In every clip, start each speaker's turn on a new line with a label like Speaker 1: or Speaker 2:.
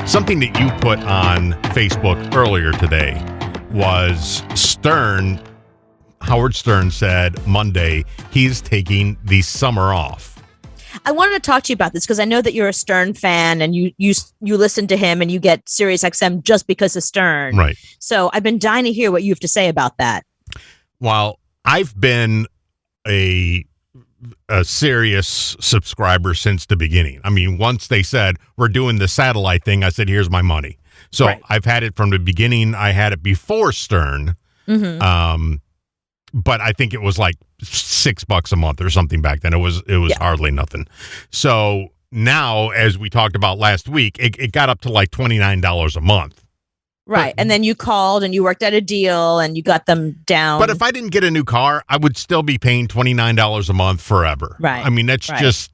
Speaker 1: Something that you put on Facebook earlier today was Howard Stern said Monday he's taking the summer off.
Speaker 2: I wanted to talk to you about this because I know that you're a Stern fan and you listen to him and you get SiriusXM just because of Stern.
Speaker 1: Right.
Speaker 2: So I've been dying to hear what you have to say about that.
Speaker 1: Well, I've been a Sirius subscriber since the beginning. I mean, once they said we're doing the satellite thing, I said, here's my money. So right. I've had it from the beginning. I had it before Stern. Mm-hmm. But I think it was like $6 a month or something back then. It was hardly nothing. So now, as we talked about last week, it got up to like $29 a month.
Speaker 2: Right. And then you called and you worked out a deal and you got them down.
Speaker 1: But if I didn't get a new car, I would still be paying $29 a month forever.
Speaker 2: Right.
Speaker 1: I mean, that's just,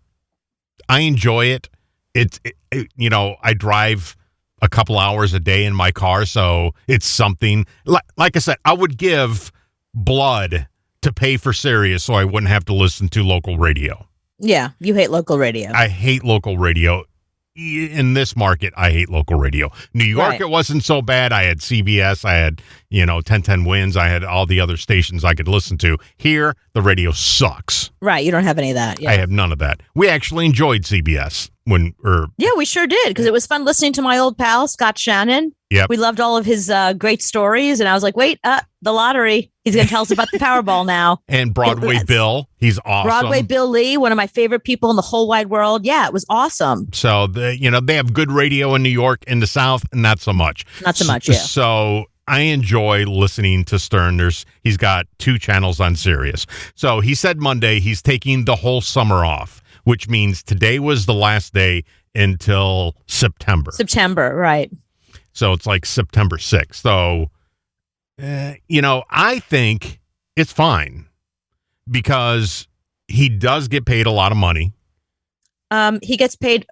Speaker 1: I enjoy it. I drive a couple hours a day in my car. So it's something, like I said, I would give blood to pay for Sirius so I wouldn't have to listen to local radio. Yeah. You hate local radio. I hate local radio. In this market, I hate local radio. New York, It wasn't so bad. I had CBS. I had, 1010 Wins. I had all the other stations I could listen to. Here, the radio sucks. Right. You don't have any of that. Yeah. I have none of that. We actually enjoyed CBS Yeah, we sure did because it was fun listening to my old pal, Scott Shannon. Yep. We loved all of his great stories. And I was like, wait, the lottery. He's going to tell us about the Powerball now. And Broadway Bill. He's awesome. Broadway Bill Lee, one of my favorite people in the whole wide world. Yeah, it was awesome. So, they have good radio in New York. In the South, not so much. Not so much, yeah. So I enjoy listening to Stern. He's got 2 channels on Sirius. So he said Monday he's taking the whole summer off, which means today was the last day until September. September, right. So it's like September 6th. So, I think it's fine because he does get paid a lot of money. He gets paid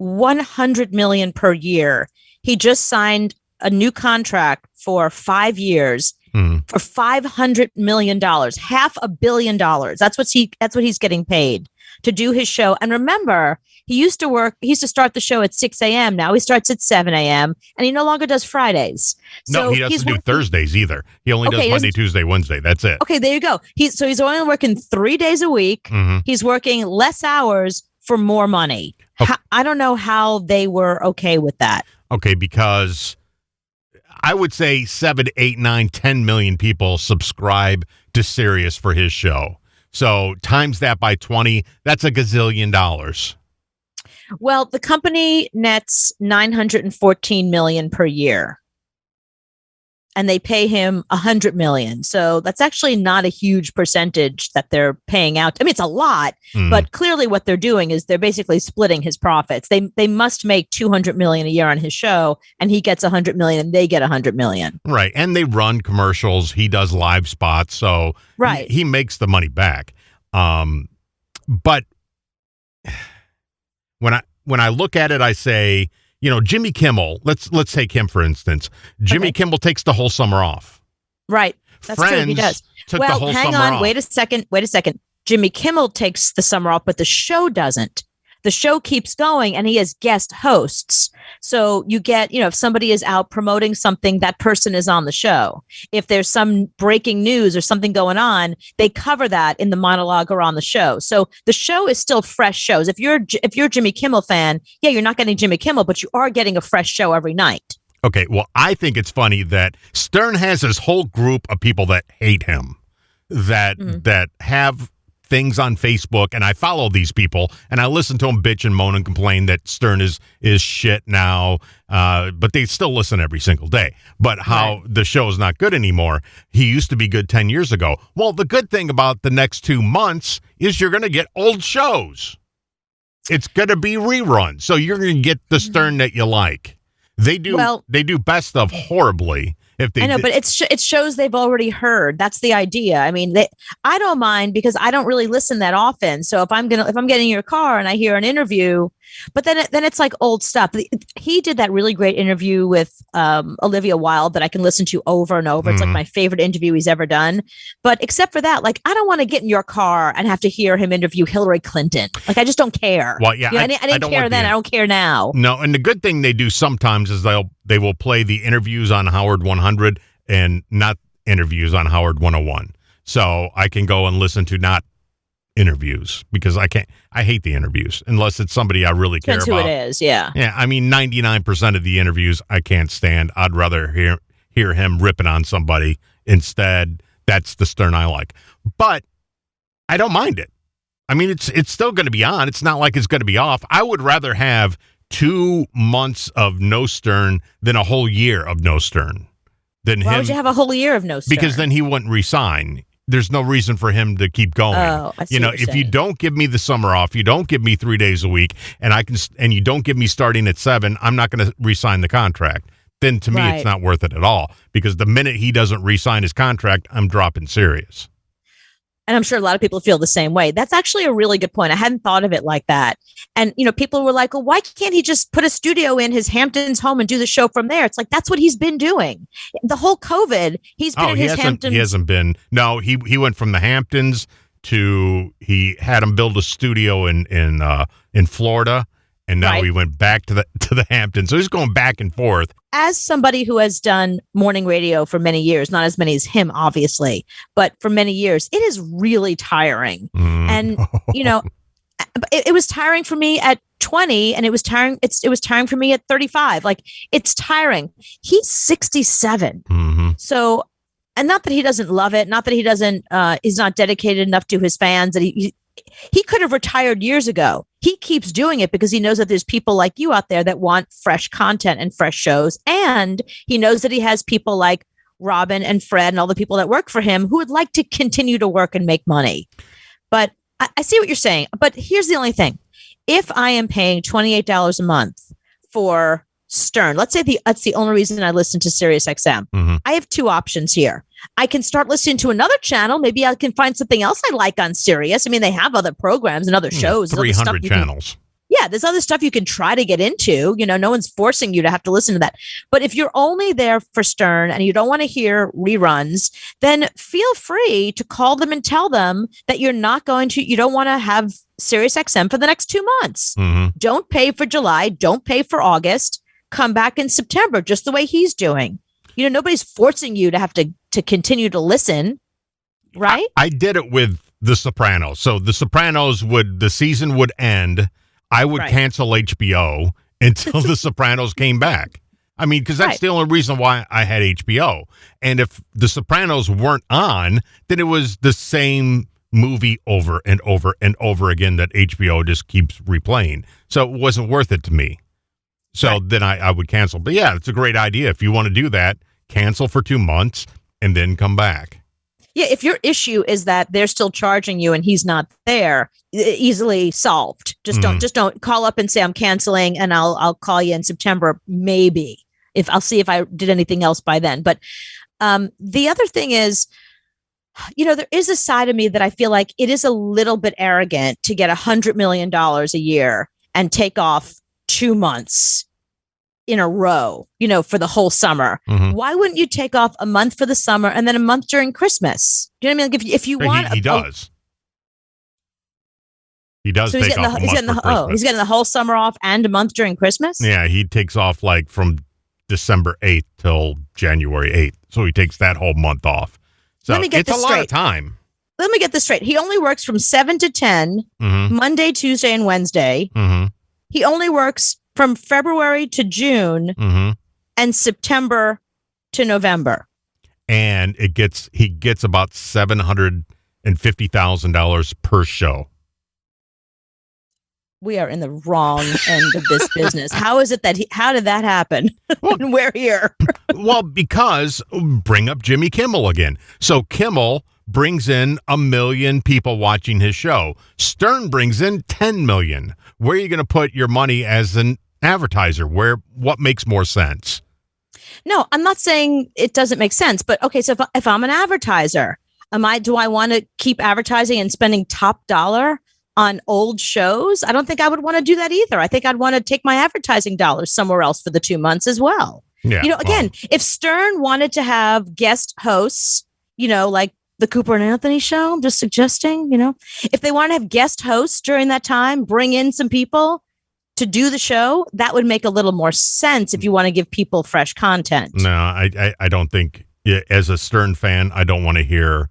Speaker 1: $100 million per year. He just signed a new contract for 5 years for $500 million, $500 million. That's what he's getting paid to do his show. And remember, he used to start the show at 6 a.m. Now he starts at 7 a.m. and he no longer does Fridays. So he doesn't do Thursdays either. He only does Monday, Tuesday, Wednesday. That's it. Okay, there you go. He's only working 3 days a week. Mm-hmm. He's working less hours for more money. Okay. I don't know how they were okay with that. Okay, because I would say 7, 8, 9, 10 million people subscribe to Sirius for his show. So times that by 20, that's a gazillion dollars. Well, the company nets $914 million per year, and they pay him $100 million. So that's actually not a huge percentage that they're paying out. I mean, it's a lot, but clearly what they're doing is they're basically splitting his profits. They must make $200 million a year on his show, and he gets $100 million, and they get $100 million. Right, and they run commercials. He does live spots, so he makes the money back. But when I look at it, I say, Jimmy Kimmel, let's take him for instance. Jimmy Kimmel takes the whole summer off. Right. That's Friends true. He does. Well, hang on. Off. Wait a second. Jimmy Kimmel takes the summer off, but the show doesn't. The show keeps going and he has guest hosts. So you get, if somebody is out promoting something, that person is on the show. If there's some breaking news or something going on, they cover that in the monologue or on the show. So the show is still fresh shows. If you're a Jimmy Kimmel fan, yeah, you're not getting Jimmy Kimmel, but you are getting a fresh show every night. Okay, well, I think it's funny that Stern has this whole group of people that hate him, that have things on Facebook, and I follow these people, and I listen to them bitch and moan and complain that Stern is shit now, but they still listen every single day. But how the show is not good anymore. He used to be good 10 years ago. Well, the good thing about the next 2 months is you're going to get old shows. It's going to be reruns, so you're going to get the Stern that you like. They do best of horribly. I know, but it shows they've already heard. That's the idea. I mean, I don't mind because I don't really listen that often. So if I'm getting in your car and I hear an interview
Speaker 2: But then it's like old stuff. He did that really great interview with Olivia Wilde that I can listen to over and over. It's like my favorite interview he's ever done. But except for that, like, I don't want to get in your car and have to hear him interview Hillary Clinton. Like, I just don't care.
Speaker 1: Well, yeah,
Speaker 2: I didn't care then. I don't care now.
Speaker 1: No, and the good thing they do sometimes is they will play the interviews on Howard 100 and not interviews on Howard 101. So I can go and listen to not interviews because I hate the interviews unless it's somebody I really care about.
Speaker 2: Depends who it is, yeah.
Speaker 1: Yeah, I mean, 99% of the interviews I can't stand. I'd rather hear him ripping on somebody instead. That's the Stern I like. But I don't mind it. I mean, it's still going to be on. It's not like it's going to be off. I would rather have 2 months of no Stern than a whole year of no Stern.
Speaker 2: Why would you have a whole year of no Stern?
Speaker 1: Because then he wouldn't resign. There's no reason for him to keep going.
Speaker 2: Oh, I see what you're
Speaker 1: if
Speaker 2: saying.
Speaker 1: You don't give me the summer off, you don't give me 3 days a week, and you don't give me starting at 7, I'm not going to re-sign the contract. Then to me, It's not worth it at all. Because the minute he doesn't re-sign his contract, I'm dropping Sirius.
Speaker 2: And I'm sure a lot of people feel the same way. That's actually a really good point. I hadn't thought of it like that. And, people were like, well, why can't he just put a studio in his Hamptons home and do the show from there? It's like, that's what he's been doing. The whole COVID, he's been in his Hamptons.
Speaker 1: He hasn't been. No, he went from the Hamptons to, he had him build a studio in Florida. And now he went back to the Hamptons. So he's going back and forth.
Speaker 2: As somebody who has done morning radio for many years, not as many as him, obviously, but for many years, it is really tiring. And, it was tiring for me at 20 and it was tiring. It was tiring for me at 35. Like, it's tiring. He's 67. So, and not that he doesn't love it, not that he doesn't, he's not dedicated enough to his fans, that he could have retired years ago. He keeps doing it because he knows that there's people like you out there that want fresh content and fresh shows. And he knows that he has people like Robin and Fred and all the people that work for him who would like to continue to work and make money. But I see what you're saying. But here's the only thing. If I am paying $28 a month for Stern, let's say that's the only reason I listen to SiriusXM. I have 2 options here. I can start listening to another channel. Maybe I can find something else I like on Sirius. I mean, they have other programs and other shows.
Speaker 1: 300 channels.
Speaker 2: There's other stuff you can try to get into. No one's forcing you to have to listen to that. But if you're only there for Stern and you don't want to hear reruns, then feel free to call them and tell them that you don't want to have SiriusXM for the next 2 months. Don't pay for July. Don't pay for August. Come back in September, just the way he's doing. Nobody's forcing you to have to continue to listen, right?
Speaker 1: I did it with The Sopranos. So The Sopranos the season would end. I would cancel HBO until The Sopranos came back. I mean, because that's the only reason why I had HBO. And if The Sopranos weren't on, then it was the same movie over and over and over again that HBO just keeps replaying. So it wasn't worth it to me. So then I would cancel. But yeah, it's a great idea. If you want to do that, cancel for 2 months and then come back.
Speaker 2: Yeah, if your issue is that they're still charging you and he's not there, easily solved. Just don't call up and say I'm canceling and I'll call you in September, maybe. I'll see if I did anything else by then. But the other thing is, there is a side of me that I feel like it is a little bit arrogant to get $100 million a year and take off 2 months in a row, for the whole summer. Why wouldn't you take off a month for the summer and then a month during Christmas? Do you know what I mean? Like if you want,
Speaker 1: he does. He does so take off a month for Christmas.
Speaker 2: He's getting the whole summer off and a month during Christmas?
Speaker 1: Yeah, he takes off like from December 8th till January 8th. So he takes that whole month off. So it's a lot of time.
Speaker 2: Let me get this straight. He only works from 7 to 10, Monday, Tuesday, and Wednesday. He only works from February to June and September to November.
Speaker 1: And he gets about $750,000 per show.
Speaker 2: We are in the wrong end of this business. How is it how did that happen? And we're here.
Speaker 1: Well, because bring up Jimmy Kimmel again. So Kimmel brings in 1 million people watching his show. Stern brings in 10 million. Where are you going to put your money as an advertiser? What makes more sense?
Speaker 2: No, I'm not saying it doesn't make sense, but okay, so if I'm an advertiser, do I want to keep advertising and spending top dollar on old shows, I don't think I would want to do that either. I think I'd want to take my advertising dollars somewhere else for the 2 months as well.
Speaker 1: Yeah,
Speaker 2: Again, if Stern wanted to have guest hosts, like the Cooper and Anthony show, I'm just suggesting, if they want to have guest hosts during that time, bring in some people to do the show, that would make a little more sense if you want to give people fresh content.
Speaker 1: No, I don't think, as a Stern fan, I don't want to hear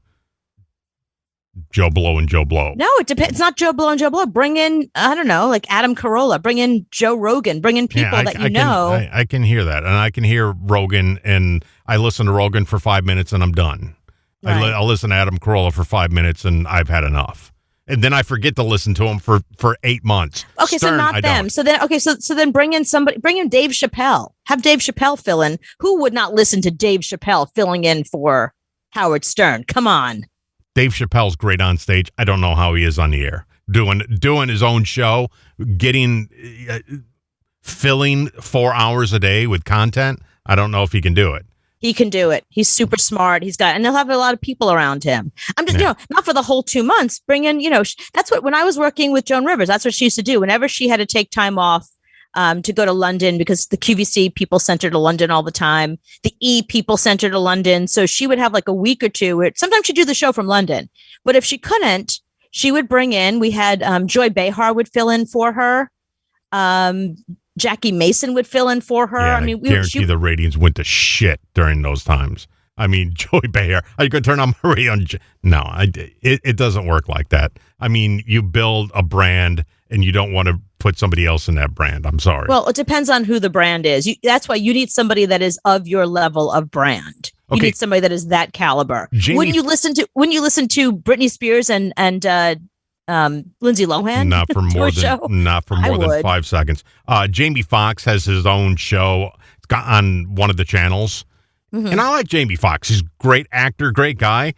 Speaker 1: Joe Blow and Joe Blow.
Speaker 2: No, it depends. It's not Joe Blow and Joe Blow. Bring in, I don't know, like Adam Carolla. Bring in Joe Rogan. Bring in people that you know.
Speaker 1: I can hear that. And I can hear Rogan, and I listen to Rogan for 5 minutes and I'm done. Right. I'll listen to Adam Carolla for 5 minutes and I've had enough. And then I forget to listen to him for 8 months.
Speaker 2: Okay,
Speaker 1: Stern,
Speaker 2: so not them. So then bring in Dave Chappelle. Have Dave Chappelle fill in. Who would not listen to Dave Chappelle filling in for Howard Stern? Come on.
Speaker 1: Dave Chappelle's great on stage. I don't know how he is on the air. Doing his own show, filling 4 hours a day with content. I don't know if he can do it.
Speaker 2: He can do it. He's super smart. And he'll have a lot of people around him. I'm just, not for the whole 2 months. Bring in, that's what, when I was working with Joan Rivers, that's what she used to do. Whenever she had to take time off to go to London, because the QVC people sent her to London all the time. The E people sent her to London. So she would have like a week or two where sometimes she'd do the show from London. But if she couldn't, she would bring in, we had Joy Behar would fill in for her. Jackie Mason would fill in for her.
Speaker 1: Yeah, I guarantee the ratings went to shit during those times. I mean, Joy Behar, I could turn on Marie on. No, it doesn't work like that. I mean, you build a brand and you don't want to put somebody else in that brand. I'm sorry.
Speaker 2: Well, it depends on who the brand is. That's why you need somebody that is of your level of brand. You need somebody that is that caliber. When you listen to Britney Spears and Lindsay Lohan,
Speaker 1: not for more than 5 seconds. Jamie Foxx has his own show. It's got on one of the channels, and I like Jamie Foxx. He's a great actor, great guy.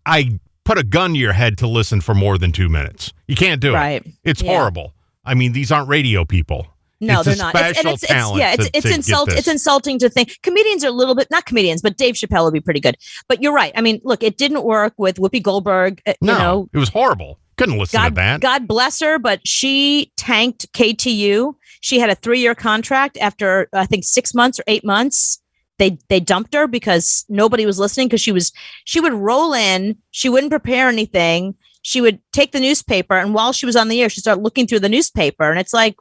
Speaker 1: I put a gun to your head to listen for more than 2 minutes. You can't do it. It's horrible. I mean, these aren't radio people.
Speaker 2: No, they're not. It's insulting to think comedians are a little bit, not comedians, but Dave Chappelle would be pretty good. But you're right. I mean, look, it didn't work with Whoopi Goldberg. It
Speaker 1: was horrible. Couldn't listen to that.
Speaker 2: God bless her, but she tanked KTU. She had a 3-year contract. After I think 6 months or 8 months, they dumped her because nobody was listening. Because she would roll in, she wouldn't prepare anything. She would take the newspaper, and while she was on the air, she'd start looking through the newspaper, and it's like,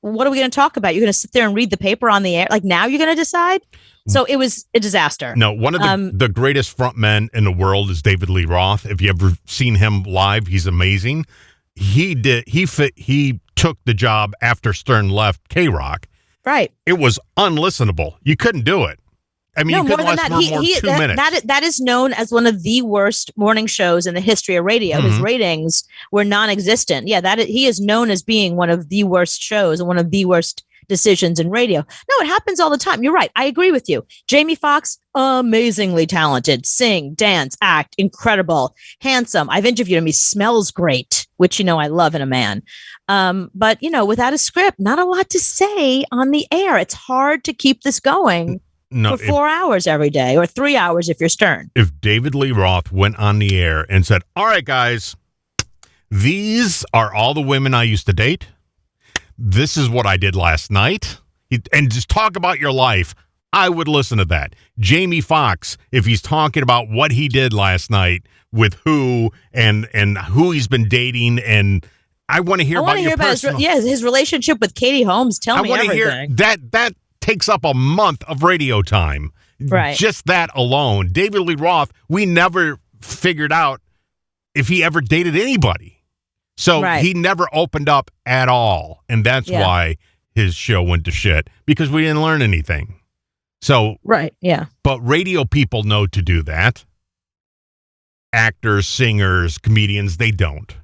Speaker 2: what are we going to talk about? You're going to sit there and read the paper on the air? Like, now you're going to decide? So it was a disaster.
Speaker 1: No, one of the greatest front men in the world is David Lee Roth. If you ever seen him live, he's amazing. He took the job after Stern left K-Rock.
Speaker 2: Right.
Speaker 1: It was unlistenable. You couldn't do it. I mean, you couldn't last for more than 2 minutes.
Speaker 2: That is known as one of the worst morning shows in the history of radio. His ratings were non-existent. Yeah, he is known as being one of the worst shows and one of the worst decisions in radio. No, it happens all the time. You're right. I agree with you. Jamie Foxx, amazingly talented. Sing, dance, act, incredible, handsome. I've interviewed him. He smells great, which, I love in a man. But, without a script, not a lot to say on the air. It's hard to keep this going. For 4 hours every day, or 3 hours if you're Stern.
Speaker 1: If David Lee Roth went on the air and said, all right, guys, these are all the women I used to date. This is what I did last night. And just talk about your life. I would listen to that. Jamie Foxx, if he's talking about what he did last night with who and who he's been dating, and I want to hear about your personal...
Speaker 2: his relationship with Katie Holmes. Tell me everything. I want to
Speaker 1: hear that takes up a month of radio time.
Speaker 2: Right.
Speaker 1: Just that alone. David Lee Roth, we never figured out if he ever dated anybody. So he never opened up at all. And that's why his show went to shit, because we didn't learn anything. So,
Speaker 2: right. Yeah.
Speaker 1: But radio people know to do that. Actors, singers, comedians, they don't.